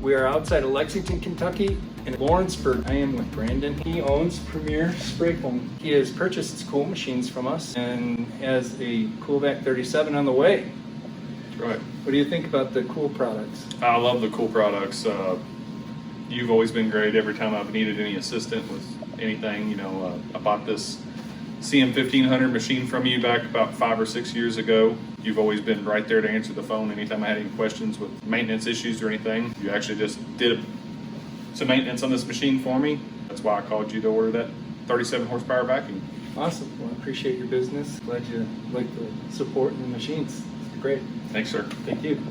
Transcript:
We are outside of Lexington, Kentucky, in Lawrenceburg. I am with Brandon. He owns Premier Spray Foam. He has purchased Cool machines from us and has a CoolVac37 on the way. Right. What do you think about the Cool products? I love the Cool products. You've always been great every time I've needed any assistance with anything. You know, I bought this CM1500 machine from you back about 5 or 6 years ago. You've always been right there to answer the phone anytime I had any questions with maintenance issues or anything. You actually just did some maintenance on this machine for me. That's why I called you to order that 37 horsepower vacuum. Awesome. Well, I appreciate your business. Glad you like the support in the machines. It's great. Thanks, sir. Thank you.